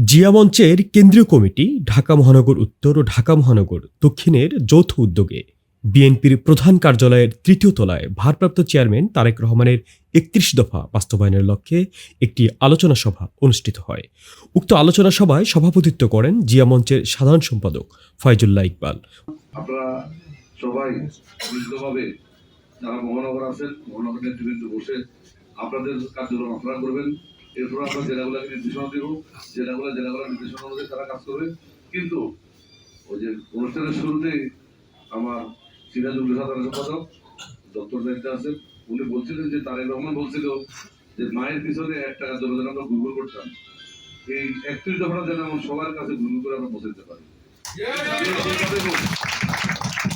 জিয়া মঞ্চের কেন্দ্রীয় কমিটি ঢাকা মহানগর উত্তর ও ঢাকা মহানগর দক্ষিণের যৌথ উদ্যোগে বিএনপির প্রধান কার্যালয়ের তৃতীয় তলায় ভারপ্রাপ্ত চেয়ারম্যান তারেক রহমানের ৩১ দফা বাস্তবায়নের লক্ষ্যে একটি আলোচনা সভা অনুষ্ঠিত হয়। উক্ত আলোচনা সভায় সভাপতিত্ব করেন জিয়া মঞ্চের সাধারণ সম্পাদক ফয়জুল্লাহ ইকবাল। আপনারা সবাই মিলিতভাবে যারা মহানগর আছেন, মহানগর নেতৃবৃন্দ বসে আপনাদের কার্যক্রম আপনারা করবেন। এরপর আমরা জেলাগুলোকে নির্দেশনা দেব, জেলাগুলোর নির্দেশনা অনুযায়ী তারা কাজ করবে। কিন্তু ওই যে অনুষ্ঠানের শুরুতেই আমার সিরাজুল সাধারণ সম্পাদক ডক্টর দায়িত্বে আছেন, উনি বলছিলেন যে তারেক রহমান বলছিল যে মায়ের পিছনে 1 টাকার জন্য যেন আমরা গুলগুল করতাম, এই 31 দফাটা যেন আমরা সবার কাছে গুলগুল করে আমরা পৌঁছাতে পারি।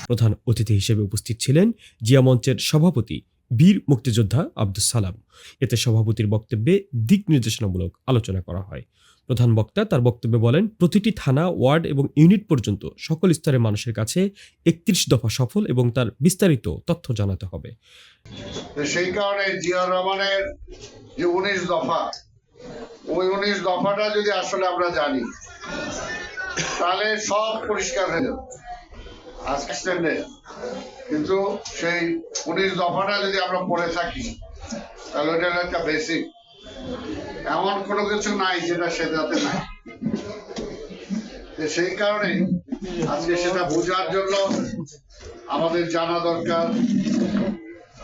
প্রধান অতিথি হিসেবে উপস্থিত ছিলেন জিয়া মঞ্চের সভাপতি বীর মুক্তিযোদ্ধা আব্দুস সালাম। এতে সভাপতির বক্তব্যে দিক নির্দেশনামূলক আলোচনা করা হয়। প্রধান বক্তা তার বক্তব্যে বলেন, প্রতিটি থানা, ওয়ার্ড এবং ইউনিট পর্যন্ত সকল স্তরের মানুষের কাছে ৩১ দফা সফল এবং তার বিস্তারিত তথ্য জানাতে হবে। সেই কারণে জিয়া রহমানের যে 19 দফা, ওই 19 দফাটা যদি আসলে আমরা জানি তাহলে সব পরিষ্কার হয়ে যাবে আজকে। কিন্তু সেই 19 দফাটা যদি আমরা পড়ে থাকি তাহলে ওটা একটা বেসিক, এমন কোনো কিছু নাই যেটা সেটাতে নাই। সেই কারণে আজকে সেটা বোঝার জন্য আমাদের জানা দরকার,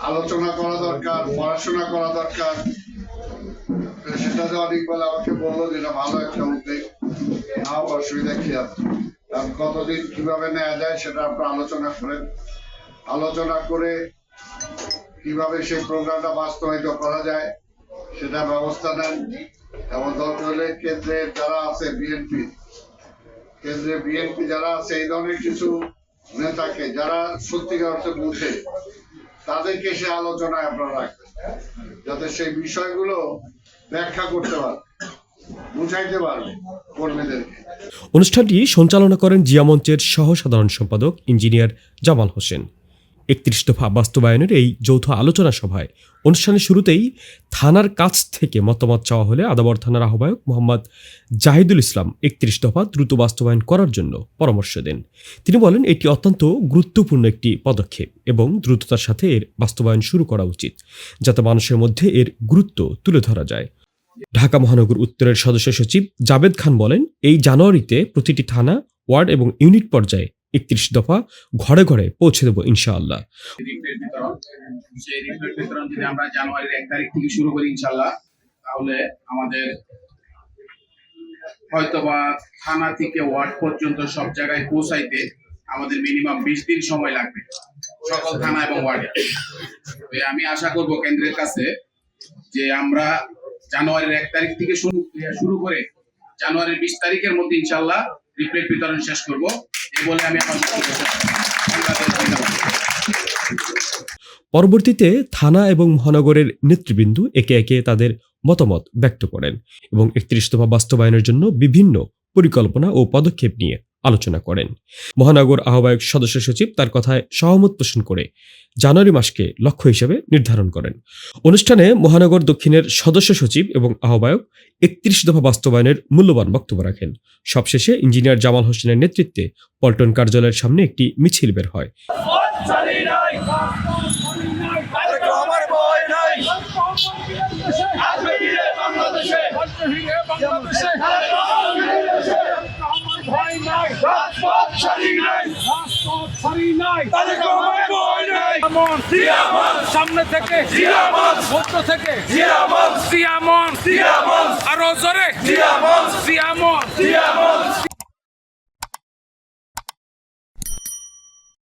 আলোচনা করা দরকার, পড়াশোনা করা দরকার। সেটা যে অনেকবেলা আমাকে বললো যেটা ভালো একটা উদ্যোগ, না অসুবিধা কি আছে, কতদিন কিভাবে নেওয়া যায় সেটা আপনারা আলোচনা করে কিভাবে সেই প্রোগ্রামটা বাস্তবায়িত করা যায় সেটা ব্যবস্থা নেন। এবং দরকার হলে কেন্দ্রের যারা আছে বিএনপি যারা আছে, এই ধরনের কিছু নেতাকে যারা সত্যিকার অর্থে বুঝে তাদেরকে সে আলোচনায় আপনারা রাখবেন, যাতে সেই বিষয়গুলো ব্যাখ্যা করতে পারে, বুঝাইতে পারবে কর্মীদেরকে। অনুষ্ঠানটি সঞ্চালনা করেন জিয়া মঞ্চের সহ সাধারণ সম্পাদক ইঞ্জিনিয়ার জামাল হোসেন। ৩১ দফা বাস্তবায়নের এই যৌথ আলোচনা সভায় অনুষ্ঠানের শুরুতেই থানার কাছ থেকে মতামত চাওয়া হলে আদাবর থানার আহ্বায়ক মোহাম্মদ জাহিদুল ইসলাম ৩১ দফা দ্রুত বাস্তবায়ন করার জন্য পরামর্শ দেন। তিনি বলেন, এটি অত্যন্ত গুরুত্বপূর্ণ একটি পদক্ষেপ এবং দ্রুততার সাথে এর বাস্তবায়ন শুরু করা উচিত, যাতে মানুষের মধ্যে এর গুরুত্ব তুলে ধরা যায়। ঢাকা মহানগর উত্তরের সদস্য সচিব জাবেদ খান বলেন, এই জানুয়ারিতে প্রতিটি থানা, ওয়ার্ড এবং ইউনিট পর্যায়ে ৩১ দফা ঘরে ঘরে পৌঁছে দেব ইনশাআল্লাহ। সেই রিপ্লেট বিতরণ যদি আমরা জানুয়ারির 1 তারিখ থেকে শুরু করি ইনশাআল্লাহ, তাহলে আমাদের হয়তোবা থানা থেকে ওয়ার্ড পর্যন্ত সব জায়গায় পৌঁছাইতে আমাদের মিনিমাম 20 দিন সময় লাগবে, সকল থানা এবং ওয়ার্ডে। আমি আশা করব কেন্দ্রের কাছে যে আমরা জানুয়ারির 1 তারিখ থেকে শুরু করে জানুয়ারির 20 তারিখের মধ্যে ইনশাআল্লাহ রিপ্লেট বিতরণ শেষ করব, এই বলে আমি আমার পরবর্তীতে থানা এবং মহানগরের নেতৃবৃন্দ একে একে তাদের মতামত ব্যক্ত করেন এবং ৩১ দফা বাস্তবায়নের জন্য বিভিন্ন পরিকল্পনা ও পদক্ষেপ নিয়ে আলোচনা করেন। মহানগর আহ্বায়ক সদস্য সচিব তার কথায় সহমত পোষণ করে জানুয়ারি মাসকে লক্ষ্য হিসেবে নির্ধারণ করেন। অনুষ্ঠানে মহানগর দক্ষিণের সদস্য সচিব এবং আহ্বায়ক ৩১ দফা বাস্তবায়নের মূল্যবান বক্তব্য রাখেন। সবশেষে ইঞ্জিনিয়ার জামাল হোসেনের নেতৃত্বে পল্টন কার্যালয়ের সামনে একটি মিছিল বের হয়। সামনে থেকে মধ্য থেকে আরো জোরে